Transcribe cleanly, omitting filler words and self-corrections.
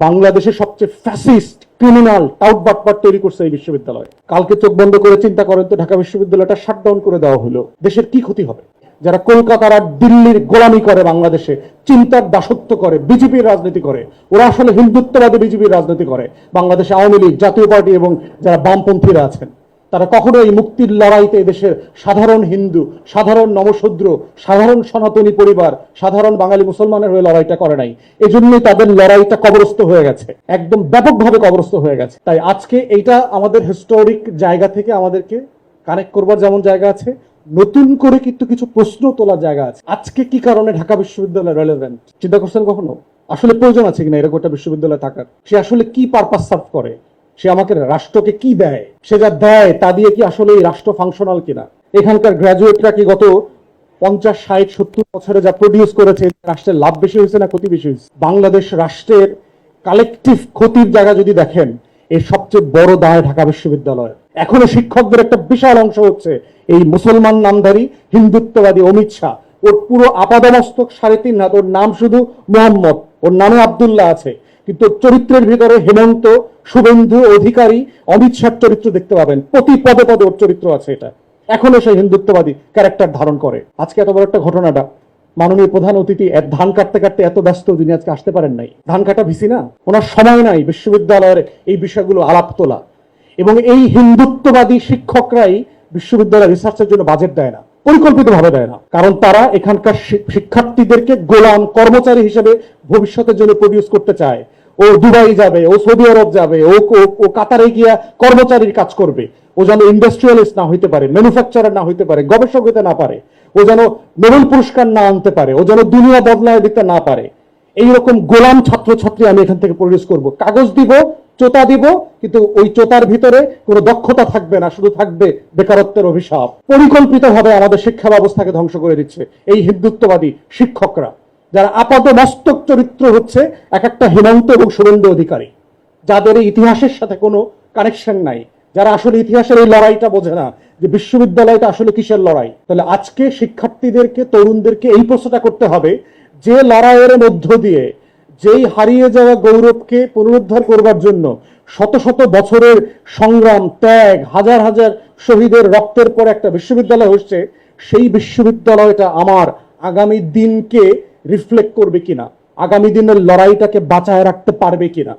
বাংলাদেশের সবচেয়ে fascist criminal টাউটবাটপাট তৈরি করছে এই বিশ্ববিদ্যালয়। কালকে চোখ বন্ধ করে চিন্তা করেন তো, ঢাকা বিশ্ববিদ্যালয়টা শাটডাউন করে দেওয়া হলো, দেশের কি ক্ষতি হবে? যারা কলকাতার আর দিল্লির গোলামি করে, বাংলাদেশে চিন্তার দাসত্ব করে, বিজেপির রাজনীতি করে, ওরা আসলে হিন্দুত্ববাদী বিজেপির রাজনীতি করে। বাংলাদেশে আওয়ামী লীগ, জাতীয় পার্টি এবং যারা বামপন্থীরা আছেন, তারা কখনো এই মুক্তির লড়াইতে দেশের সাধারণ হিন্দু, সাধারণ নমশূদ্র, সাধারণ সনাতনী পরিবার, সাধারণ বাঙালি মুসলমানের হয়ে লড়াইটা করে নাই। এজন্যই তাদের লড়াইটা কবরস্থ হয়ে গেছে, একদম ব্যাপকভাবে কবরস্থ হয়ে গেছে। তাই আজকে এইটা আমাদের হিস্টোরিক জায়গা থেকে আমাদেরকে কানেক্ট করবার যেমন জায়গা আছে, নতুন করে কিন্তু কিছু প্রশ্ন তোলার জায়গা আছে। আজকে কি কারণে ঢাকা বিশ্ববিদ্যালয় রেলেভেন্ট? চিন্তা করছেন কখনো? আসলে প্রয়োজন আছে কিনা এরকম একটা বিশ্ববিদ্যালয় থাকার? সে আসলে কি পারপাস সার্ভ করে? সে আমাকে রাষ্ট্রকে কি দেয়? সে যা দেয় তা দিয়ে কি আসলে এই রাষ্ট্র ফাংশনাল কিনা? এখানকার গ্রাজুয়েটরা কি গত 50, 60, 70 বছরে যা প্রডিউস করেছে, রাষ্ট্রের লাভ বেশি হয়েছে না ক্ষতি বেশি হয়েছে? বাংলাদেশ রাষ্ট্রের কালেকটিভ ক্ষতির জায়গা যদি দেখেন, এর সবচেয়ে বড় দায় ঢাকা বিশ্ববিদ্যালয়। এখনো শিক্ষকদের একটা বিশাল অংশ হচ্ছে এই মুসলমান নামধারী হিন্দুত্ববাদী অমিত শাহ। ওর পুরো আপাদমস্তক 3.5 হাত, ওর নাম শুধু মোহাম্মদ, ওর নামে আব্দুল্লাহ আছে, কিন্তু চরিত্রের ভিতরে হেমন্ত, শুভেন্দু অধিকারী, অমিত শাহ চরিত্র দেখতে পাবেন। প্রতি পদে পদে ওর চরিত্র আছে। এটা এখনো সেই হিন্দুত্ববাদী ক্যারেক্টার ধারণ করে। আজকে এত বড় একটা ঘটনাটা, মাননীয় প্রধান অতিথি ধান কাটতে কাটতে এত ব্যস্ত, তিনি আজকে আসতে পারেন নাই। ধান কাটা ভিসি না, ওনার সময় নাই বিশ্ববিদ্যালয়ের এই বিষয়গুলো আলাপ তোলা। এবং এই হিন্দুত্ববাদী শিক্ষকরাই বিশ্ববিদ্যালয় রিসার্চের জন্য বাজেট দেয় না, পরিকল্পিতভাবে দেয় না, কারণ তারা এখানকার শিক্ষার্থীদেরকে গোলাম কর্মচারী হিসেবে ভবিষ্যতের জন্য প্রডিউস করতে চায়। ও দুবাই যাবে, ও সৌদি আরব যাবে, ও কাতারে গিয়া কর্মচারীর কাজ করবে। ও যেন ইন্ডাস্ট্রিয়ালিস্ট না হইতে পারে, ম্যানুফ্যাকচারার না হইতে পারে, গবেষক হইতে না পারে, ও যেন নোবেল পুরস্কার না আনতে পারে, ও যেন দুনিয়া বদলায় দিতে না পারে। এইরকম গোলাম ছাত্রছাত্রী আমি এখান থেকে প্রডিউস করব। কাগজ দিব, চোতা দিব, কিন্তু ওই চোতার ভিতরে কোনো দক্ষতা থাকবে না, শুধু থাকবে বেকারত্বের অভিশাপ। পরিকল্পিতভাবে আমাদের শিক্ষা ব্যবস্থাকে ধ্বংস করে দিচ্ছে এই হিন্দুত্ববাদী শিক্ষকরা, যারা আপাত মস্তক চরিত্র হচ্ছে এক একটা হেমন্ত এবং শুভেন্দু অধিকারী, যাদের এই ইতিহাসের সাথে কোনো কানেকশন নাই, যারা আসলে ইতিহাসের এই লড়াইটা বোঝে না যে বিশ্ববিদ্যালয়টা আসলে কিসের লড়াই। তাহলে আজকে শিক্ষার্থীদেরকে, তরুণদেরকে এই প্রশ্নটা করতে হবে, যে লড়াইয়ের মধ্য দিয়ে, যেই হারিয়ে যাওয়া গৌরবকে পুনরুদ্ধার করবার জন্য শত শত বছরের সংগ্রাম, ত্যাগ, হাজার হাজার শহীদের রক্তের পর একটা বিশ্ববিদ্যালয় হচ্ছে, সেই বিশ্ববিদ্যালয়টা আমার আগামী দিনকে রিফ্লেক্ট করবে কিনা, আগামী দিনের লড়াইটাকে বাঁচায় রাখতে পারবে কিনা।